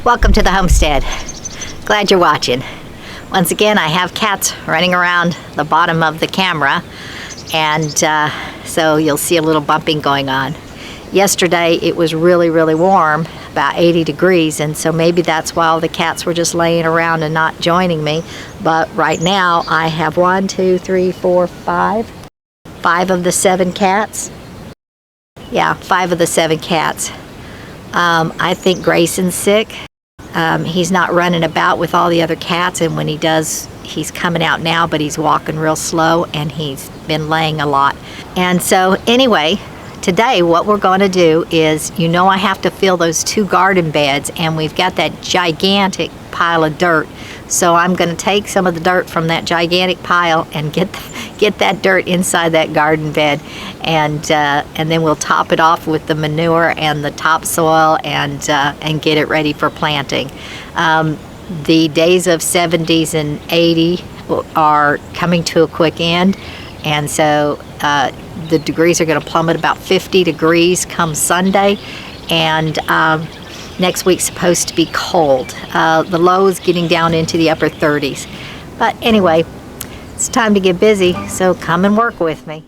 Welcome to the homestead. Glad you're watching. Once again, I have cats running around the bottom of the camera, and so you'll see a little bumping going on. Yesterday it was really warm, about 80 degrees, and so maybe that's why all the cats were just laying around and not joining me. But right now I have 5 of the 7 cats. Yeah, 5 of the 7 cats. I think Grayson's sick. He's not running about with all the other cats, and when he does, he's coming out now, but he's walking real slow and he's been laying a lot. And so anyway, today what we're going to do is, I have to fill those 2 garden beds, and we've got that gigantic pile of dirt. So I'm going to take some of the dirt from that gigantic pile and get that dirt inside that garden bed, and then we'll top it off with the manure and the topsoil and get it ready for planting. The days of 70s and 80 are coming to a quick end, and so the degrees are going to plummet about 50 degrees come Sunday, and next week's supposed to be cold. The low is getting down into the upper 30s. But anyway, it's time to get busy, so come and work with me.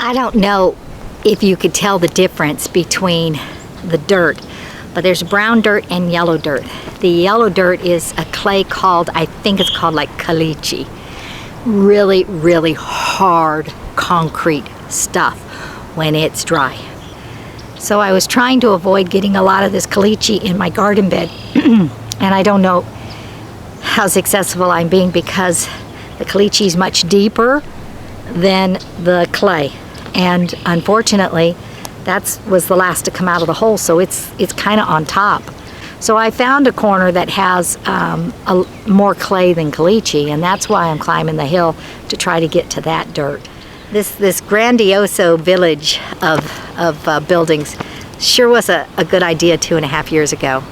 I don't know if you could tell the difference between the dirt, but there's brown dirt and yellow dirt. The yellow dirt is a clay called, I think it's called like caliche. Really hard concrete stuff when it's dry. So I was trying to avoid getting a lot of this caliche in my garden bed, and I don't know how successful I'm being because the caliche is much deeper than the clay. And unfortunately, that was the last to come out of the hole, so it's kind of on top. So I found a corner that has more clay than caliche, and that's why I'm climbing the hill to try to get to that dirt. This grandioso village of buildings sure was a good idea 2.5 years ago.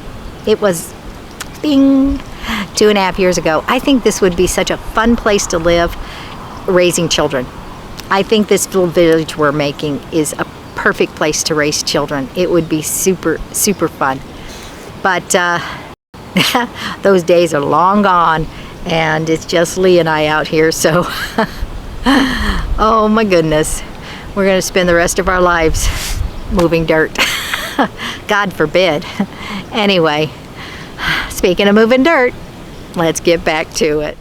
It was, bing, 2.5 years ago. I think this would be such a fun place to live, raising children. I think this little village we're making is a perfect place to raise children. It would be super fun. But those days are long gone, and it's just Lee and I out here, so oh my goodness, we're going to spend the rest of our lives moving dirt. God forbid. Anyway, speaking of moving dirt, let's get back to it.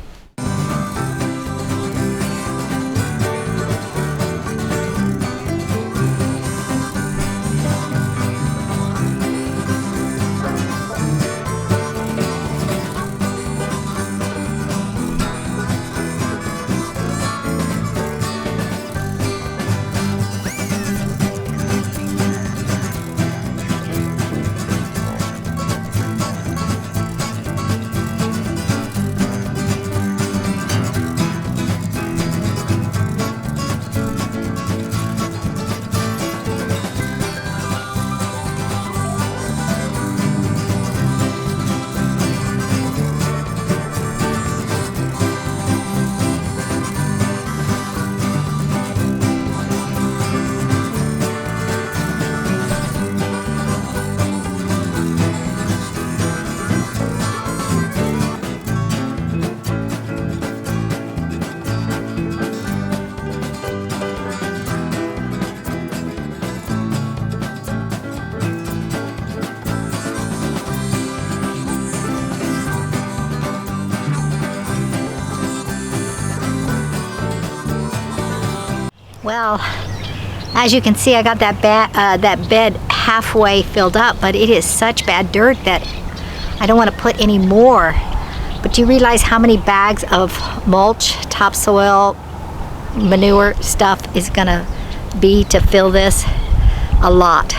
Well, as you can see, I got that bed halfway filled up, but it is such bad dirt that I don't want to put any more. But do you realize how many bags of mulch, topsoil, manure stuff is gonna be to fill this? A lot.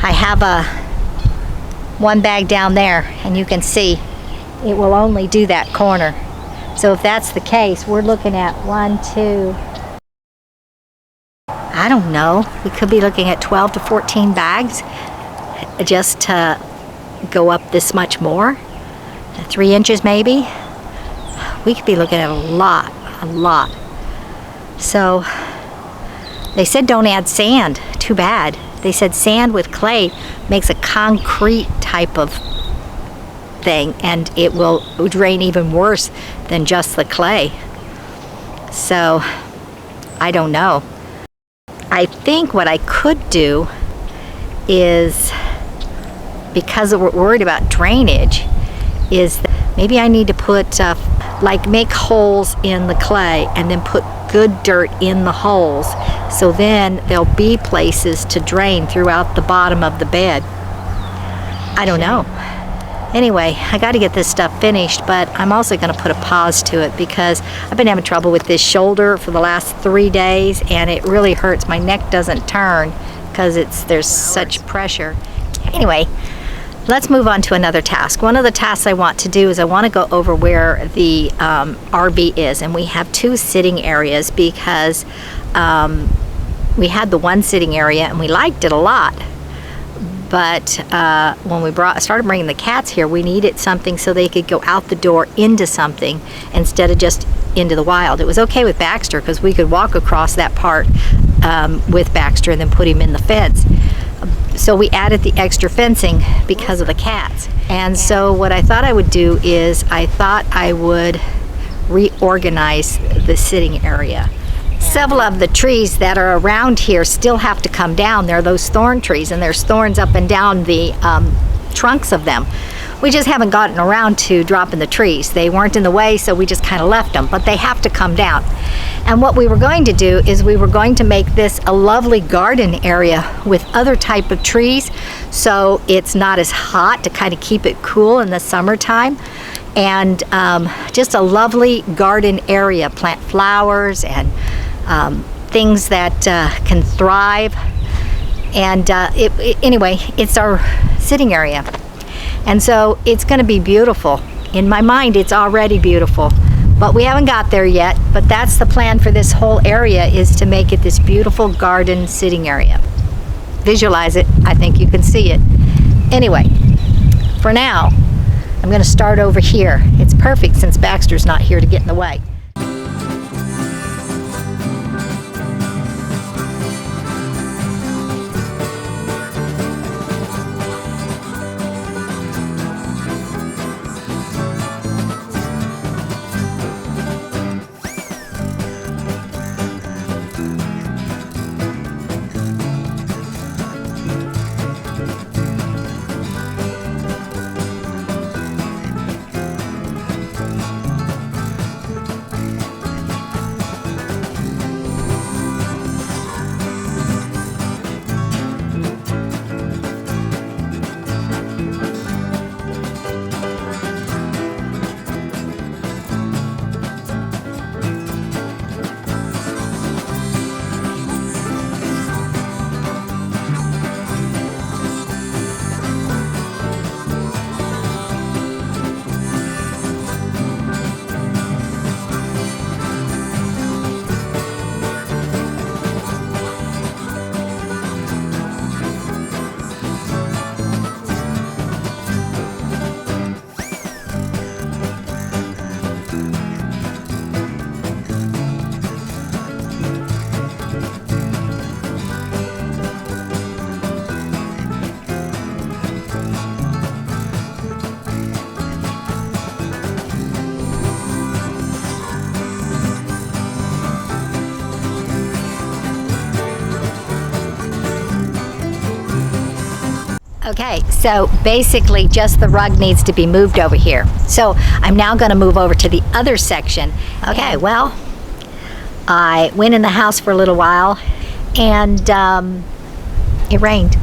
I have one bag down there, and you can see it will only do that corner. So if that's the case, we're looking at 1, 2, I don't know, we could be looking at 12 to 14 bags just to go up this much more. 3 inches maybe. We could be looking at a lot. So they said don't add sand. Too bad. They said sand with clay makes a concrete type of thing, and it will drain even worse than just the clay. So I don't know. I think what I could do is, because we're worried about drainage, is that maybe I need to put like make holes in the clay and then put good dirt in the holes, so then there'll be places to drain throughout the bottom of the bed. I don't know. Anyway, I got to get this stuff finished, but I'm also going to put a pause to it because I've been having trouble with this shoulder for the last 3 days, and it really hurts. My neck doesn't turn because there's such pressure. Anyway, let's move on to another task. One of the tasks I want to do is I want to go over where the RV is, and we have 2 sitting areas because we had the one sitting area and we liked it a lot. But when we started bringing the cats here, we needed something so they could go out the door into something instead of just into the wild. It was okay with Baxter because we could walk across that part with Baxter and then put him in the fence. So we added the extra fencing because of the cats. And so what I thought I would do is I thought I would reorganize the sitting area. Several of the trees that are around here still have to come down. There are those thorn trees, and there's thorns up and down the trunks of them. We just haven't gotten around to dropping the trees. They weren't in the way, so we just kind of left them, but they have to come down. And what we were going to do is we were going to make this a lovely garden area with other type of trees, so it's not as hot, to kind of keep it cool in the summertime. And just a lovely garden area, plant flowers and things that can thrive. And anyway, it's our sitting area. And so it's going to be beautiful. In my mind, it's already beautiful. But we haven't got there yet. But that's the plan for this whole area, is to make it this beautiful garden sitting area. Visualize it. I think you can see it. Anyway, for now, I'm going to start over here. It's perfect since Baxter's not here to get in the way. Okay, so basically just the rug needs to be moved over here. So I'm now going to move over to the other section. Okay, well, I went in the house for a little while, and it rained.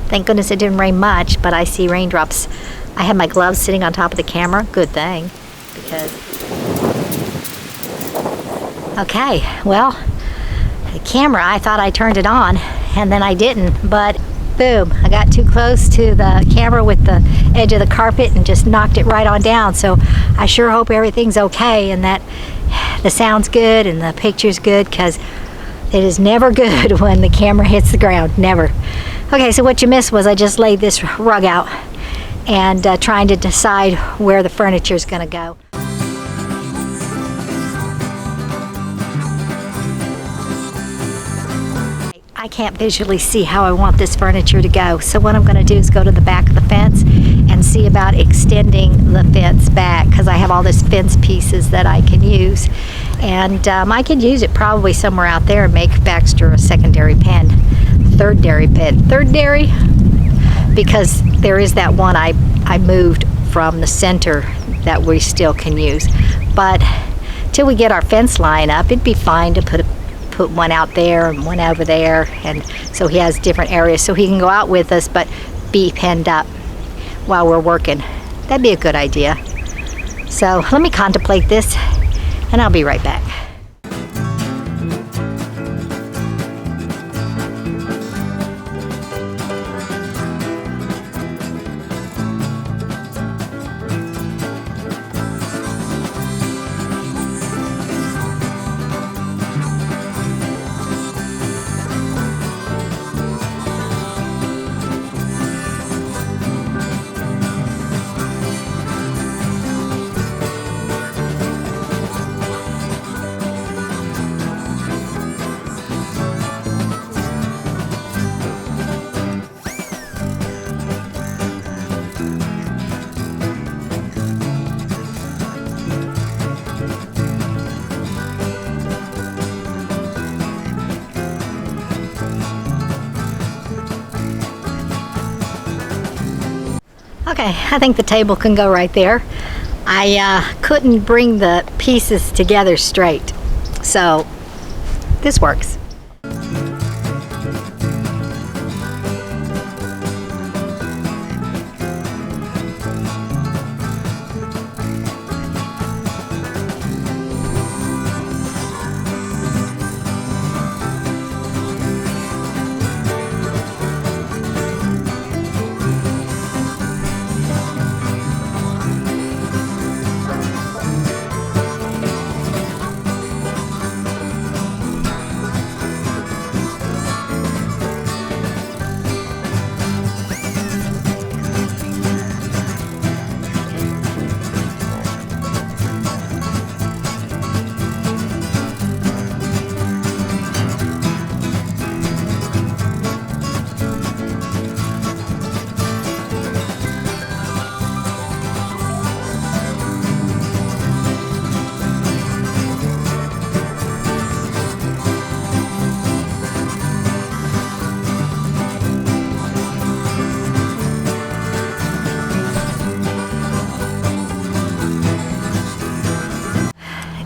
Thank goodness it didn't rain much, but I see raindrops. I had my gloves sitting on top of the camera. Good thing, because... Okay, well, the camera, I thought I turned it on, and then I didn't, but boom, I got too close to the camera with the edge of the carpet and just knocked it right on down. So I sure hope everything's okay and that the sound's good and the picture's good, because it is never good when the camera hits the ground, never. Okay, so what you missed was I just laid this rug out and trying to decide where the furniture is going to go. I can't visually see how I want this furniture to go. So what I'm going to do is go to the back of the fence and see about extending the fence back, because I have all this fence pieces that I can use. And I could use it probably somewhere out there and make Baxter a secondary pen. Third dairy, because there is that one I moved from the center that we still can use. But till we get our fence line up, it'd be fine to put one out there and one over there, and so he has different areas so he can go out with us but be penned up while we're working. That'd be a good idea. So let me contemplate this and I'll be right back. Okay, I think the table can go right there. I couldn't bring the pieces together straight, so this works.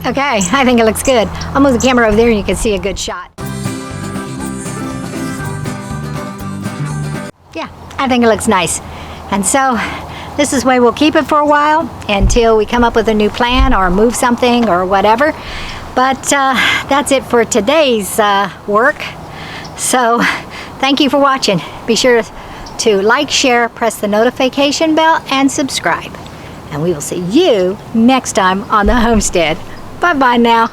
Okay, I think it looks good. I'll move the camera over there and you can see a good shot. Yeah, I think it looks nice. And so this is the way we'll keep it for a while until we come up with a new plan or move something or whatever. But that's it for today's work. So thank you for watching. Be sure to like, share, press the notification bell, and subscribe. And we will see you next time on the homestead. Bye-bye now.